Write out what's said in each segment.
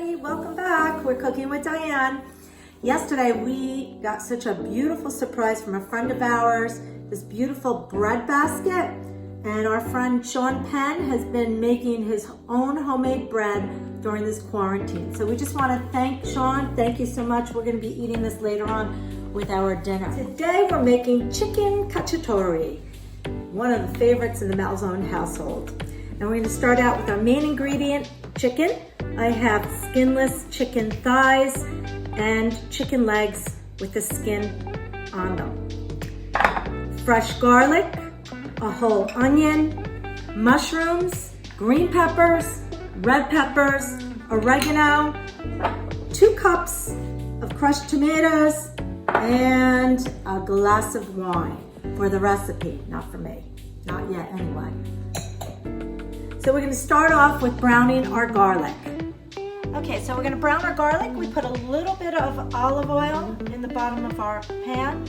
everybody, welcome back. We're cooking with Diane. Yesterday we got such a beautiful surprise from a friend of ours, this beautiful bread basket. And our friend Sean Penn has been making his own homemade bread during this quarantine. So we just want to thank Sean. Thank you so much. We're going to be eating this later on with our dinner. Today we're making chicken cacciatore, one of the favorites in the Malzone household. And we're going to start out with our main ingredient, chicken. I have skinless chicken thighs and chicken legs with the skin on them. Fresh garlic, a whole onion, mushrooms, green peppers, red peppers, oregano, 2 cups of crushed tomatoes, and a glass of wine for the recipe, not for me, not yet anyway. So we're going to start off with browning our garlic. Okay, so we're going to brown our garlic. We put a little bit of olive oil in the bottom of our pan.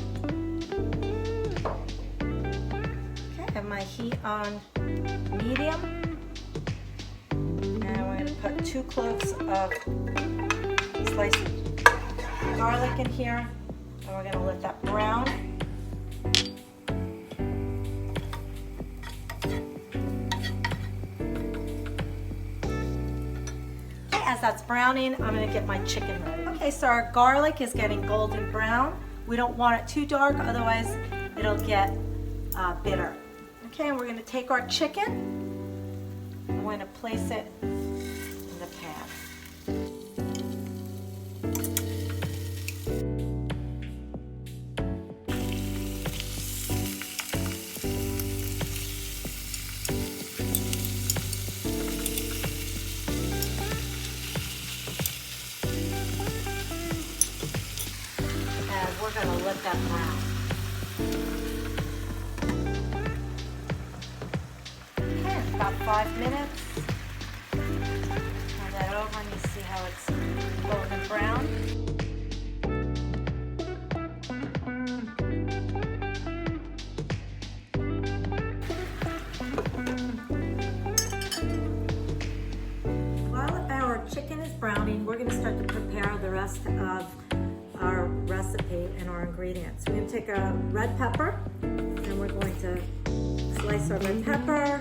Okay, I have my heat on medium. And we're going to put 2 cloves of sliced garlic in here. And we're going to let that brown. As that's browning, I'm going to get my chicken ready. Okay, so our garlic is getting golden brown. We don't want it too dark, otherwise it'll get bitter. Okay, and we're going to take our chicken and we're going to place it in the pan. We're going to let that brown. Okay, about 5 minutes. Turn that over and you see how it's golden brown. While our chicken is browning, we're going to start to prepare the rest of our recipe and our ingredients. We're going to take a red pepper and we're going to slice our red pepper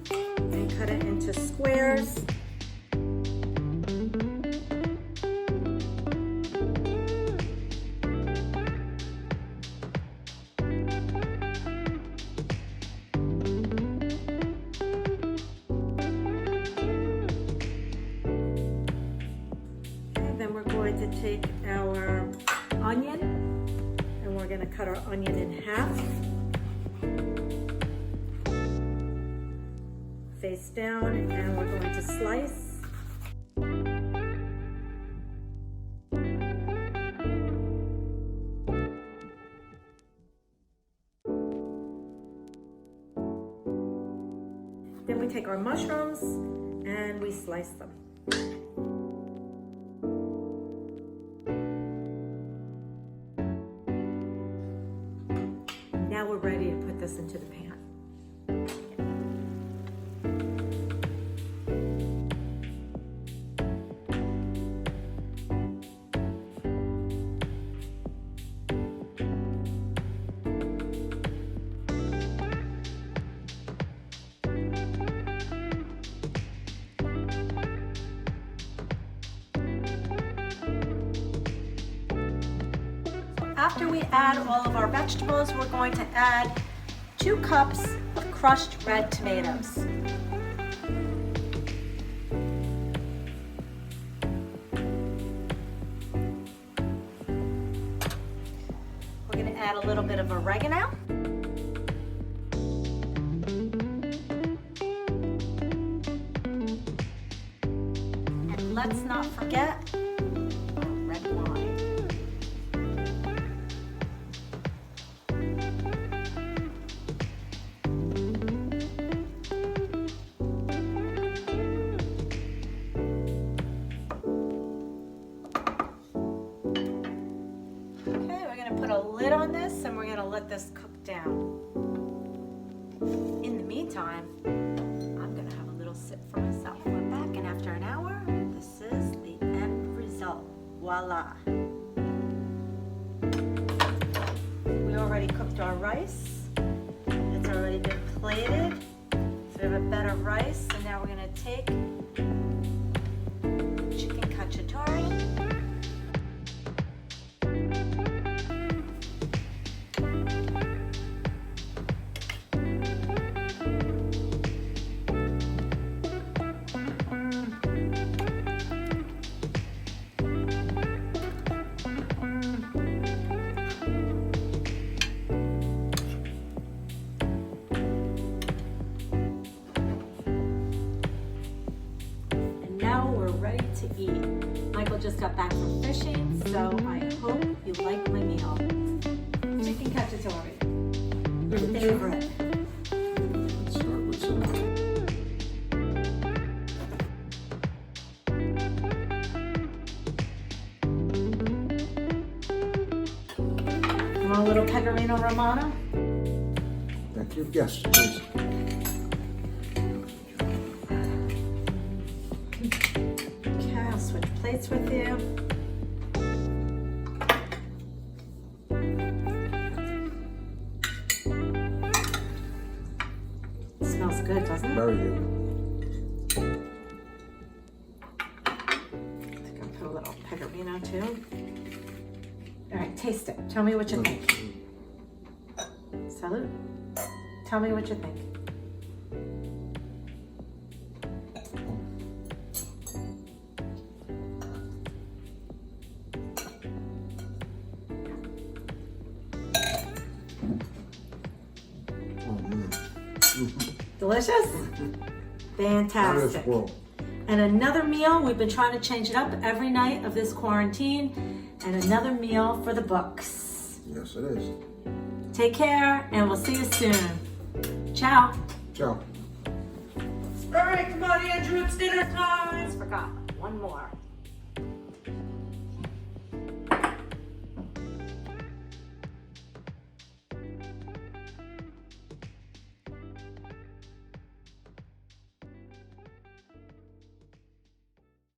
and cut it into squares. Okay, then we're going to take our onion, and we're going to cut our onion in half, face down, and we're going to slice. Then we take our mushrooms and we slice them. Now we're ready to put this into the pan. After we add all of our vegetables, we're going to add 2 cups of crushed red tomatoes. We're going to add a little bit of oregano. And let's not forget red wine. Put a lid on this and we're going to let this cook down. In the meantime, I'm going to have a little sip for myself. We're back, and after an hour, this is the end voila. We already cooked our rice. It's already been plated. So we have a bed of rice, and now we're gonna take chicken cacciatore. Now we're ready to eat. Michael just got back from fishing, so I hope you like my meal. Chicken cacciatore, your favorite. Let's start with some. You want a little pecorino romano? Thank you. Yes, please. Okay, I'll switch plates with you. It smells good, doesn't it? Very good. I think I'll put a little pecorino too. All right, taste it. Tell me what you think. Salud. Tell me what you think. Delicious? Fantastic. And another meal, we've been trying to change it up every night of this quarantine, and another meal for the books. Yes, it is. Take care, and we'll see you soon. Ciao. Ciao. All right, come on, Andrew, it's dinner time. I forgot one more.